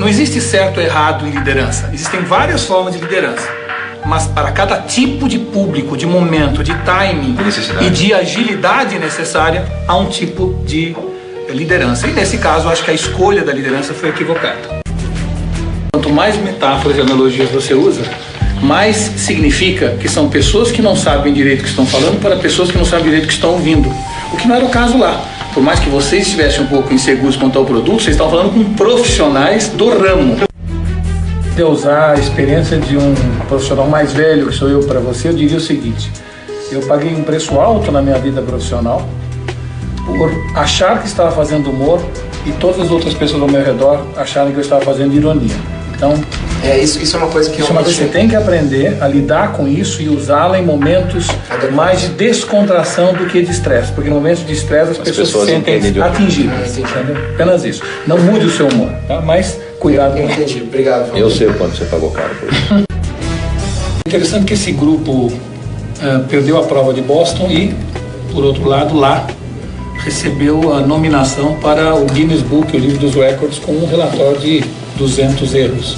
Não existe certo ou errado em liderança. Existem várias formas de liderança. Mas para cada tipo de público, de momento, de timing e de agilidade necessária, há um tipo de liderança. E nesse caso, acho que a escolha da liderança foi equivocada. Quanto mais metáforas e analogias você usa, mais significa que são pessoas que não sabem direito o que estão falando para pessoas que não sabem direito o que estão ouvindo. O que não era o caso lá. Por mais que vocês estivessem um pouco inseguros quanto ao produto, vocês estavam falando com profissionais do ramo. Se eu usar a experiência de um profissional mais velho, que sou eu, para você, eu diria o seguinte: eu paguei um preço alto na minha vida profissional por achar que estava fazendo humor e todas as outras pessoas ao meu redor acharem que eu estava fazendo ironia. Então, isso é uma coisa que você tem que aprender a lidar com isso e usá-la em momentos mais de descontração do que de estresse, porque no momento de estresse as pessoas se sentem atingidas. Apenas isso. Não mude o seu humor, tá? Mas cuidado. Entendi. Obrigado. Eu sei o quanto você pagou caro por isso. Interessante que esse grupo perdeu a prova de Boston e, por outro lado, lá recebeu a nominação para o Guinness Book, o livro dos records, com um relatório de 200 erros.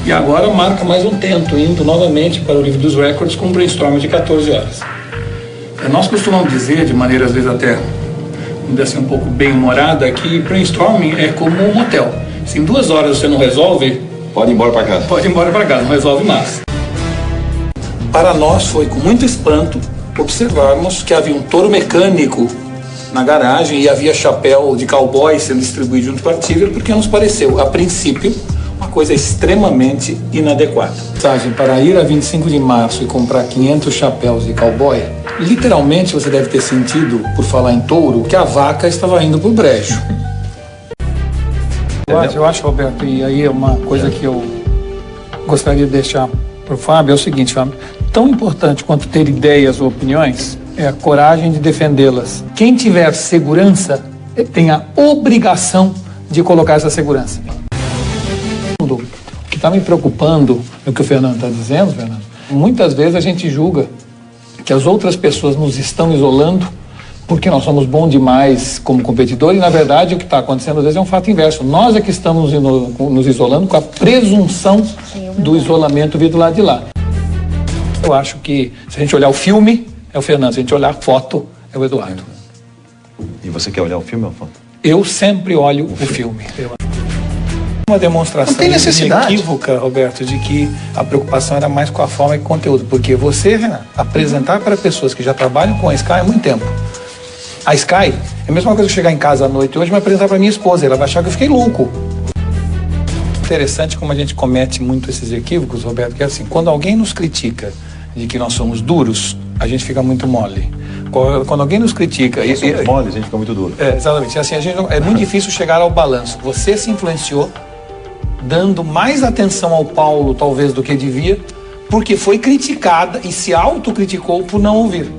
E agora marca mais um tento, indo novamente para o livro dos records com um brainstorm de 14 horas. Nós costumamos dizer, de maneira às vezes até, vamos dizer assim, um pouco bem-humorada, que brainstorming é como um motel. Se em 2 horas você não resolve, pode ir embora para casa. Pode ir embora para casa, não resolve mais. Para nós foi com muito espanto observarmos que havia um touro mecânico na garagem e havia chapéu de cowboy sendo distribuído junto com a Activia, porque nos pareceu, a princípio, uma coisa extremamente inadequada. Para ir a 25 de março e comprar 500 chapéus de cowboy, literalmente você deve ter sentido, por falar em touro, que a vaca estava indo pro brejo. Eu acho, Roberto, e aí é uma coisa que eu gostaria de deixar para o Fábio, é o seguinte, Fábio, tão importante quanto ter ideias ou opiniões é a coragem de defendê-las. Quem tiver segurança tem a obrigação de colocar essa segurança. O que está me preocupando no que o Fernando está dizendo, Fernando, muitas vezes a gente julga que as outras pessoas nos estão isolando porque nós somos bons demais como competidores e, na verdade, o que está acontecendo às vezes é um fato inverso. Nós é que estamos nos isolando com a presunção do isolamento vindo do lado de lá. Eu acho que, se a gente olhar o filme, é o Fernando. Se a gente olhar a foto, é o Eduardo. E você quer olhar o filme ou a foto? Eu sempre olho o filme. Uma demonstração inequívoca, Roberto, de que a preocupação era mais com a forma e com o conteúdo. Porque você, Renato, apresentar para pessoas que já trabalham com a Sky há muito tempo. A Sky é a mesma coisa que chegar em casa à noite hoje e me apresentar para minha esposa. Ela vai achar que eu fiquei louco. Interessante como a gente comete muito esses equívocos, Roberto, que é assim, quando alguém nos critica de que nós somos duros, a gente fica muito mole. Quando alguém nos critica... Nós somos mole, a gente fica muito duro. Exatamente. Assim, é muito difícil chegar ao balanço. Você se influenciou dando mais atenção ao Paulo, talvez, do que devia, porque foi criticada e se autocriticou por não ouvir.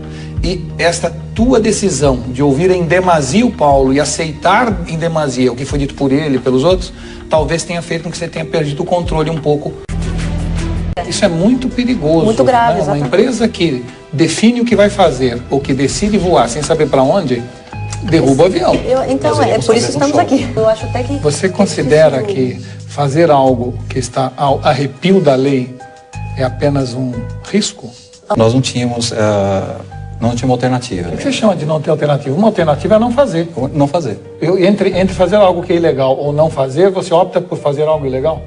E esta tua decisão de ouvir em demasia o Paulo e aceitar em demasia o que foi dito por ele e pelos outros, talvez tenha feito com que você tenha perdido o controle um pouco. Isso é muito perigoso. Muito grave, né? Uma empresa que define o que vai fazer ou que decide voar sem saber para onde, derruba o avião. Então, é por isso que estamos aqui. Eu acho até que... Você considera que fazer algo que está ao arrepio da lei é apenas um risco? Nós não tínhamos alternativa. O que você chama de não ter alternativa? Uma alternativa é não fazer. Não fazer. Entre fazer algo que é ilegal ou não fazer, você opta por fazer algo ilegal?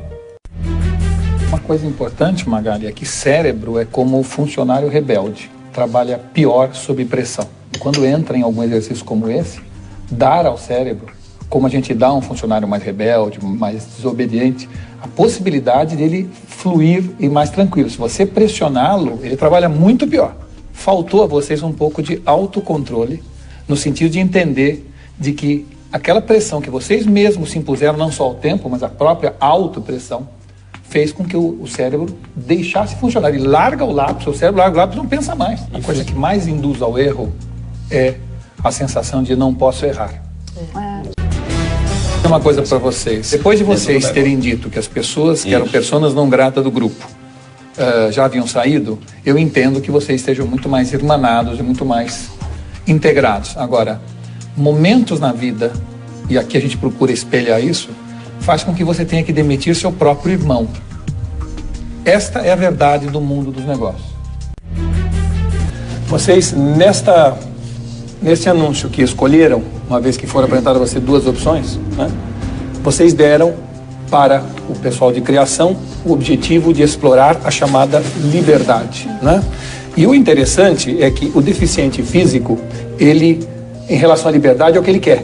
Uma coisa importante, Magali, é que cérebro é como funcionário rebelde. Trabalha pior sob pressão. Quando entra em algum exercício como esse, dar ao cérebro, como a gente dá a um funcionário mais rebelde, mais desobediente, a possibilidade dele fluir e mais tranquilo. Se você pressioná-lo, ele trabalha muito pior. Faltou a vocês um pouco de autocontrole, no sentido de entender de que aquela pressão que vocês mesmos se impuseram, não só ao tempo, mas a própria autopressão, fez com que o cérebro deixasse funcionar. Ele larga o lápis, o cérebro larga o lápis e não pensa mais. A coisa que mais induz ao erro é a sensação de não posso errar. Uma coisa para vocês. Depois de vocês terem dito que as pessoas que eram personas não gratas do grupo já haviam saído, eu entendo que vocês estejam muito mais irmanados e muito mais integrados. Agora, momentos na vida, e aqui a gente procura espelhar isso, faz com que você tenha que demitir seu próprio irmão. Esta é a verdade do mundo dos negócios. Vocês, neste anúncio que escolheram, uma vez que foram apresentadas a você duas opções, né, vocês deram para o pessoal de criação o objetivo de explorar a chamada liberdade, né? E o interessante é que o deficiente físico, ele, em relação à liberdade, é o que ele quer,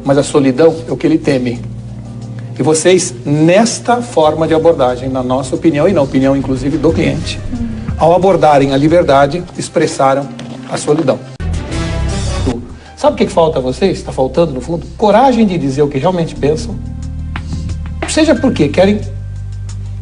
mas a solidão é o que ele teme. E vocês, nesta forma de abordagem, na nossa opinião e na opinião, inclusive, do cliente, ao abordarem a liberdade, expressaram a solidão. Sabe o que falta a vocês? Está faltando, no fundo, coragem de dizer o que realmente pensam, seja porque querem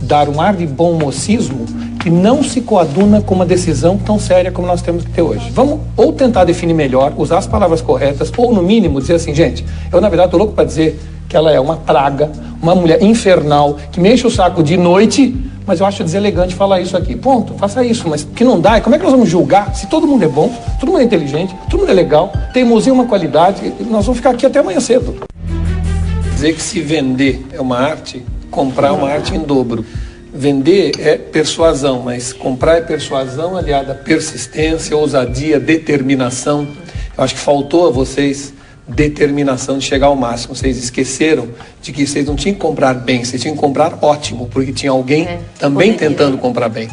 dar um ar de bom mocismo que não se coaduna com uma decisão tão séria como nós temos que ter hoje. Vamos ou tentar definir melhor, usar as palavras corretas, ou no mínimo dizer assim, gente, eu na verdade estou louco para dizer que ela é uma praga, uma mulher infernal, que me enche o saco de noite, mas eu acho deselegante falar isso aqui. Ponto, faça isso, mas que não dá. E como é que nós vamos julgar se todo mundo é bom, todo mundo é inteligente, todo mundo é legal, teimosia é uma qualidade, nós vamos ficar aqui até amanhã cedo. Dizer que se vender é uma arte, comprar é uma arte em dobro. Vender é persuasão, mas comprar é persuasão aliada a persistência, ousadia, determinação. Eu acho que faltou a vocês determinação de chegar ao máximo. Vocês esqueceram de que vocês não tinham que comprar bem, vocês tinham que comprar ótimo, porque tinha alguém também tentando comprar bem.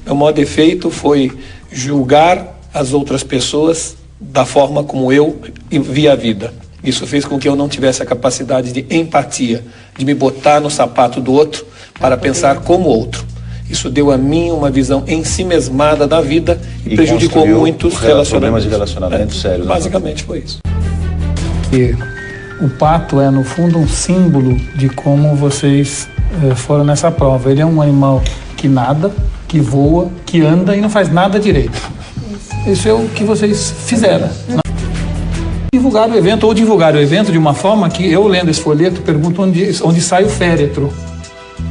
Meu maior defeito foi julgar as outras pessoas da forma como eu via a vida. Isso fez com que eu não tivesse a capacidade de empatia, de me botar no sapato do outro para pensar como outro. Isso deu a mim uma visão ensimesmada da vida e prejudicou muitos relacionamentos. Problemas de relacionamento sérios. Basicamente foi isso. E o pato é, no fundo, um símbolo de como vocês foram nessa prova. Ele é um animal que nada, que voa, que anda e não faz nada direito. Isso é o que vocês fizeram. Divulgar o evento, ou divulgar o evento de uma forma que eu, lendo esse folheto, pergunto onde sai o féretro.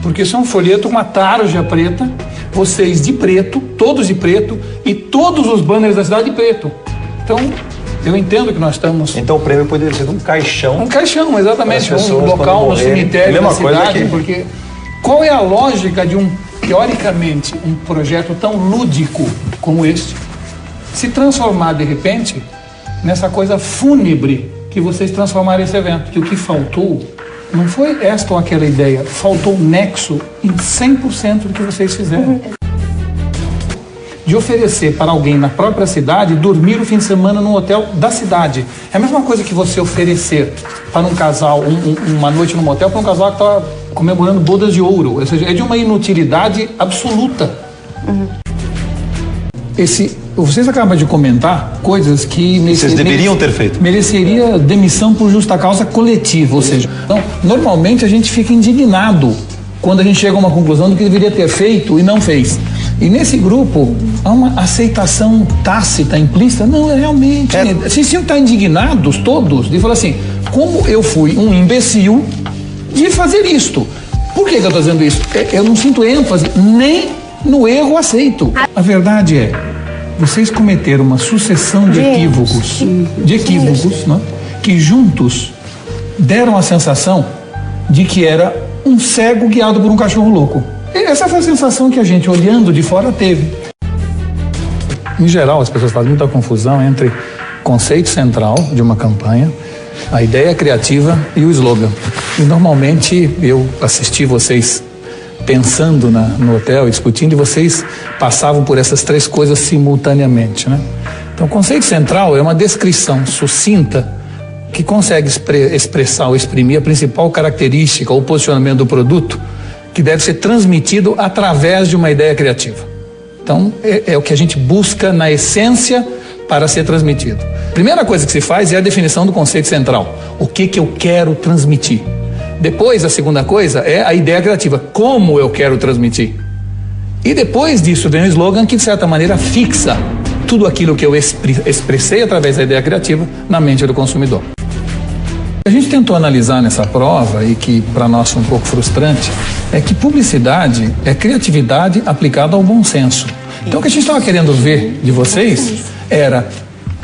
Porque isso é um folheto com uma tarja preta, vocês de preto, todos de preto, e todos os banners da cidade de preto. Então, eu entendo que nós estamos... Então o prêmio poderia ser um caixão. Um caixão, exatamente, um local no cemitério da cidade, porque qual é a lógica de teoricamente, um projeto tão lúdico como este, se transformar de repente nessa coisa fúnebre que vocês transformaram esse evento? Que o que faltou não foi esta ou aquela ideia, faltou nexo em 100% do que vocês fizeram. De oferecer para alguém na própria cidade dormir o fim de semana num hotel da cidade. É a mesma coisa que você oferecer para um casal uma noite num hotel para um casal que está comemorando bodas de ouro. Ou seja, é de uma inutilidade absoluta. Vocês acabam de comentar coisas que... Vocês deveriam ter feito. Mereceria demissão por justa causa coletiva, ou seja, normalmente a gente fica indignado quando a gente chega a uma conclusão do que deveria ter feito e não fez. E nesse grupo há uma aceitação tácita, implícita. Não, realmente. Vocês tinham que estar indignados todos de falar assim, como eu fui um imbecil de fazer isto. Por que eu estou dizendo isso? Eu não sinto ênfase nem no erro aceito. A verdade é, vocês cometeram uma sucessão de equívocos, né, que juntos deram a sensação de que era um cego guiado por um cachorro louco. Essa foi a sensação que a gente, olhando de fora, teve. Em geral, as pessoas fazem muita confusão entre conceito central de uma campanha, a ideia criativa e o slogan. E normalmente eu assisti vocês pensando no hotel, discutindo, e vocês passavam por essas três coisas simultaneamente, né? Então, o conceito central é uma descrição sucinta que consegue expressar ou exprimir a principal característica ou posicionamento do produto, que deve ser transmitido através de uma ideia criativa. Então, é o que a gente busca na essência para ser transmitido. A primeira coisa que se faz é a definição do conceito central. O que eu quero transmitir? Depois, a segunda coisa é a ideia criativa. Como eu quero transmitir? E depois disso vem o slogan que, de certa maneira, fixa tudo aquilo que eu expressei através da ideia criativa na mente do consumidor. A gente tentou analisar nessa prova, e que para nós foi um pouco frustrante, é que publicidade é criatividade aplicada ao bom senso. Então, o que a gente estava querendo ver de vocês era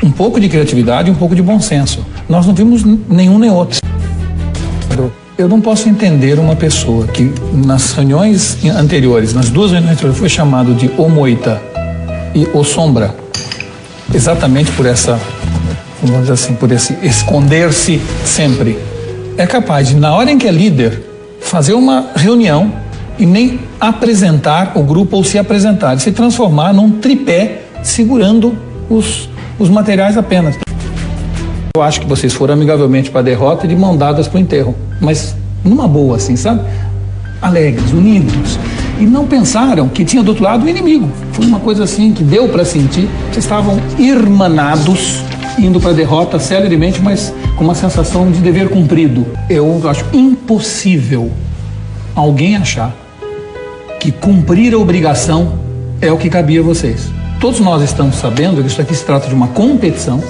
um pouco de criatividade e um pouco de bom senso. Nós não vimos nenhum nem outro. Eu não posso entender uma pessoa que nas reuniões anteriores, nas duas reuniões anteriores, foi chamado de o moita e o sombra, exatamente por essa, vamos dizer assim, por esse esconder-se sempre. É capaz de, na hora em que é líder, fazer uma reunião e nem apresentar o grupo ou se apresentar, se transformar num tripé segurando os materiais apenas. Eu acho que vocês foram amigavelmente para a derrota e de mão dadas para o enterro, mas numa boa, assim, sabe? Alegres, unidos. E não pensaram que tinha do outro lado o inimigo. Foi uma coisa assim que deu para sentir. Vocês estavam irmanados, indo para a derrota celeremente, mas com uma sensação de dever cumprido. Eu acho impossível alguém achar que cumprir a obrigação é o que cabia a vocês. Todos nós estamos sabendo que isso aqui se trata de uma competição,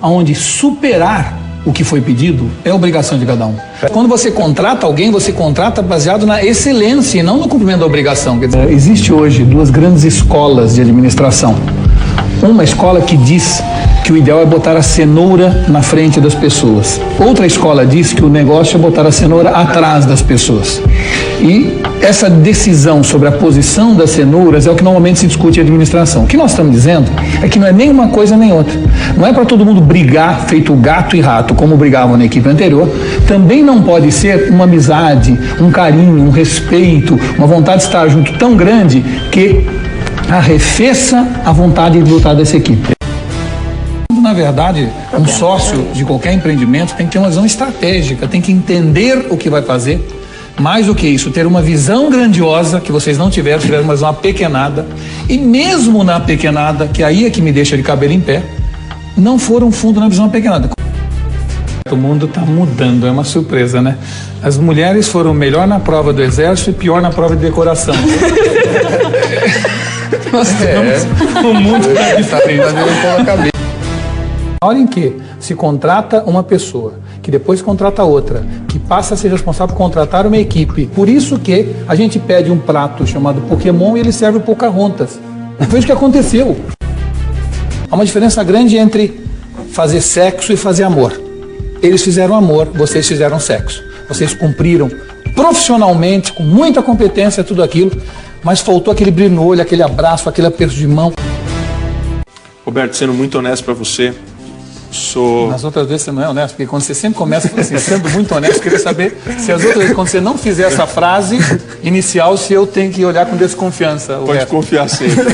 onde superar o que foi pedido é obrigação de cada um. Quando você contrata alguém, você contrata baseado na excelência e não no cumprimento da obrigação. Quer dizer, existe hoje duas grandes escolas de administração. Uma escola que diz que o ideal é botar a cenoura na frente das pessoas. Outra escola diz que o negócio é botar a cenoura atrás das pessoas. E essa decisão sobre a posição das cenouras é o que normalmente se discute em administração. O que nós estamos dizendo é que não é nem uma coisa nem outra. Não é para todo mundo brigar feito gato e rato, como brigavam na equipe anterior. Também não pode ser uma amizade, um carinho, um respeito, uma vontade de estar junto tão grande que arrefeça a vontade de lutar dessa equipe. Na verdade, um sócio de qualquer empreendimento tem que ter uma visão estratégica, tem que entender o que vai fazer. Mais do que isso, ter uma visão grandiosa que vocês não tiveram mais uma pequenada. E mesmo na pequenada, que aí é que me deixa de cabelo em pé, não foram fundo na visão pequenada. O mundo está mudando, é uma surpresa, né? As mulheres foram melhor na prova do exército e pior na prova de decoração. O mundo está diferente. Na hora em que se contrata uma pessoa, que depois contrata outra, que passa a ser responsável por contratar uma equipe, por isso que a gente pede um prato chamado Pokémon e ele serve Pocahontas. Foi isso que aconteceu. Há uma diferença grande entre fazer sexo e fazer amor. Eles fizeram amor, vocês fizeram sexo. Vocês cumpriram profissionalmente, com muita competência, tudo aquilo, mas faltou aquele brilho no olho, aquele abraço, aquele aperto de mão. Roberto, sendo muito honesto para você, Nas outras vezes você não é honesto, porque quando você sempre começa assim, sendo muito honesto, eu queria saber se as outras vezes, quando você não fizer essa frase inicial, se eu tenho que olhar com desconfiança. Pode confiar sempre.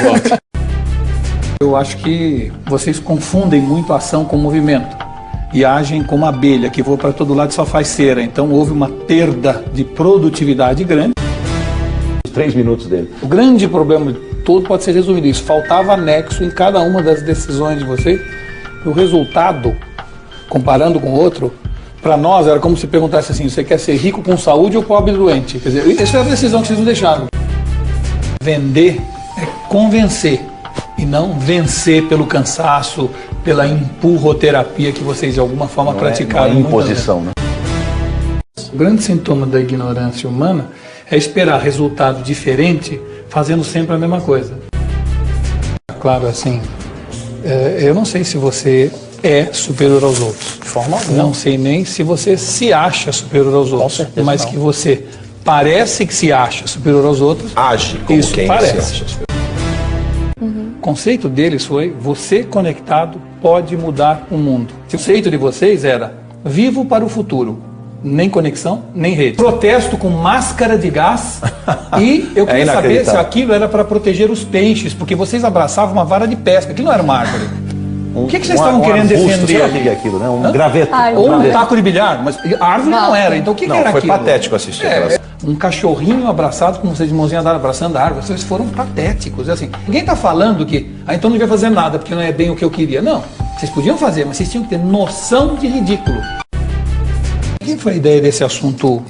Eu acho que vocês confundem muito a ação com o movimento e agem como uma abelha que voa para todo lado e só faz cera. Então houve uma perda de produtividade grande. Os 3 minutos dele. O grande problema de todo pode ser resumido isso. Faltava anexo em cada uma das decisões de vocês. O resultado, comparando com o outro, para nós era como se perguntasse assim: você quer ser rico com saúde ou pobre doente? Quer dizer, essa é a decisão que vocês não deixaram. Vender é convencer e não vencer pelo cansaço, pela empurroterapia que vocês de alguma forma praticaram. Não é imposição, né? O grande sintoma da ignorância humana é esperar resultado diferente fazendo sempre a mesma coisa. Claro, assim, eu não sei se você é superior aos outros. De forma alguma. Não sei nem se você se acha superior aos outros. Mas não. Que você parece que se acha superior aos outros. Age como isso quem parece. se acha. O conceito deles foi: você conectado pode mudar o mundo. O conceito de vocês era: vivo para o futuro. Nem conexão, nem rede. Protesto com máscara de gás e eu queria saber se aquilo era para proteger os peixes, porque vocês abraçavam uma vara de pesca, aquilo não era uma árvore. O que vocês estavam querendo defender? O que é aquilo, né? Um graveto. Ou um taco de bilhar, mas a árvore não era. Então o que era aquilo? Foi patético assistir. Um cachorrinho abraçado, com vocês de mãozinha dada abraçando a árvore. Vocês foram patéticos. Assim, ninguém está falando que então não devia fazer nada, porque não é bem o que eu queria. Não, vocês podiam fazer, mas vocês tinham que ter noção de ridículo. Quem foi a ideia desse assunto?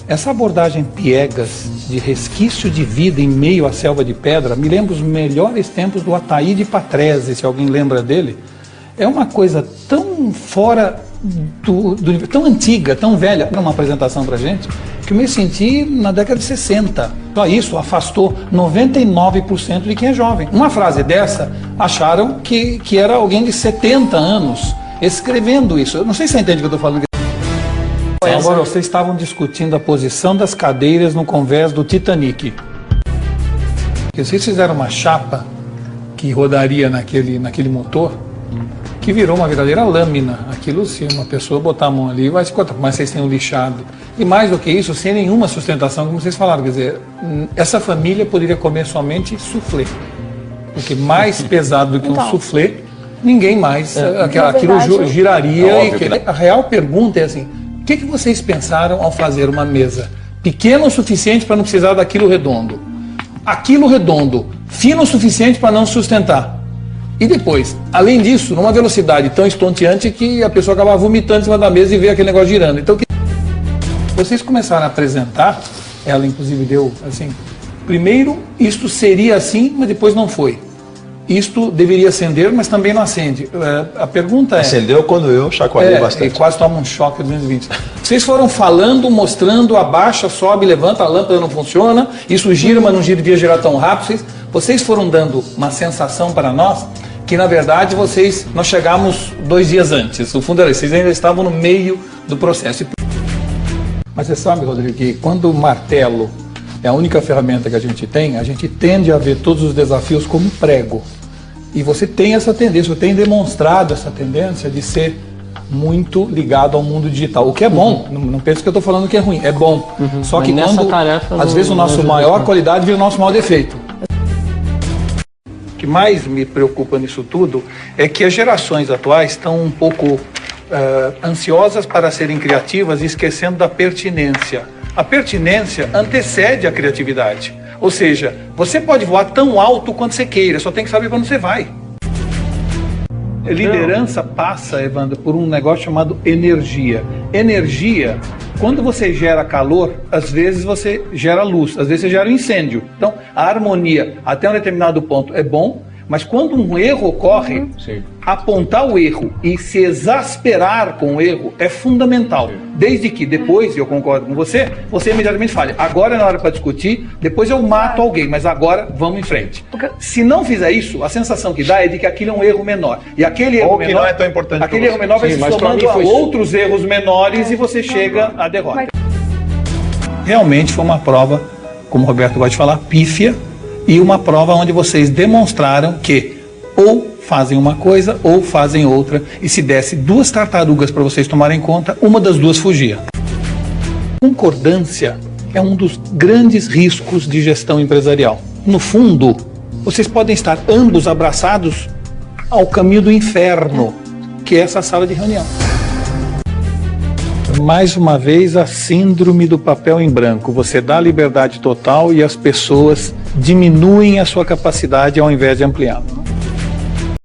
Essa abordagem piegas de resquício de vida em meio à selva de pedra me lembra os melhores tempos do Ataíde Patrese, se alguém lembra dele. É uma coisa tão fora do tão antiga, tão velha, para uma apresentação para gente, que eu me senti na década de 60. Só isso afastou 99% de quem é jovem. Uma frase dessa, acharam que era alguém de 70 anos escrevendo isso. Eu não sei se você entende o que eu estou falando. Agora, vocês estavam discutindo a posição das cadeiras no convés do Titanic. Vocês fizeram uma chapa que rodaria naquele motor, que virou uma verdadeira lâmina. Aquilo, se uma pessoa botar a mão ali, vai se cortar, mas vocês têm um lixado. E mais do que isso, sem nenhuma sustentação, como vocês falaram, quer dizer, essa família poderia comer somente soufflé. Porque mais pesado do que um soufflé, ninguém mais, aquilo giraria. A real pergunta é assim, o que vocês pensaram ao fazer uma mesa pequena o suficiente para não precisar daquilo redondo? Aquilo redondo, fino o suficiente para não sustentar. E depois, além disso, numa velocidade tão estonteante que a pessoa acabava vomitando em cima da mesa e vê aquele negócio girando. Então, vocês começaram a apresentar, ela inclusive deu assim, primeiro, isto seria assim, mas depois não foi. Isto deveria acender, mas também não acende. A pergunta é... Acendeu quando eu chacoalhei bastante. E quase toma um choque 220. Vocês foram falando, mostrando, abaixa, sobe, levanta, a lâmpada não funciona, isso gira, mas não devia girar tão rápido. Vocês foram dando uma sensação para nós que, na verdade, nós chegamos 2 dias antes. No fundo era isso, vocês ainda estavam no meio do processo. Mas você sabe, Rodrigo, que quando o martelo é a única ferramenta que a gente tende a ver todos os desafios como prego. E você tem essa tendência, você tem demonstrado essa tendência de ser muito ligado ao mundo digital. O que é bom, não pense que eu estou falando que é ruim, é bom. Só que quando, às vezes, a nossa maior qualidade vira o nosso maior defeito. O que mais me preocupa nisso tudo é que as gerações atuais estão um pouco ansiosas para serem criativas e esquecendo da pertinência. A pertinência antecede a criatividade. Ou seja, você pode voar tão alto quanto você queira, só tem que saber para onde você vai. Liderança passa, Evandro, por um negócio chamado energia. Energia, quando você gera calor, às vezes você gera luz, às vezes você gera incêndio. Então, a harmonia até um determinado ponto é bom, mas quando um erro ocorre, apontar o erro e se exasperar com o erro é fundamental. Desde que depois, eu concordo com você imediatamente fale, agora é na hora para discutir, depois eu mato alguém, mas agora vamos em frente. Se não fizer isso, a sensação que dá é de que aquilo é um erro menor. E aquele erro menor, não é tão importante, aquele erro menor vai se somando a outros erros menores e você chega à derrota. Realmente foi uma prova, como o Roberto gosta de falar, pífia, e uma prova onde vocês demonstraram que ou fazem uma coisa ou fazem outra, e se desse 2 tartarugas para vocês tomarem conta, uma das 2 fugia. Concordância é um dos grandes riscos de gestão empresarial. No fundo, vocês podem estar ambos abraçados ao caminho do inferno, que é essa sala de reunião. Mais uma vez, a síndrome do papel em branco. Você dá liberdade total e as pessoas diminuem a sua capacidade ao invés de ampliá-la.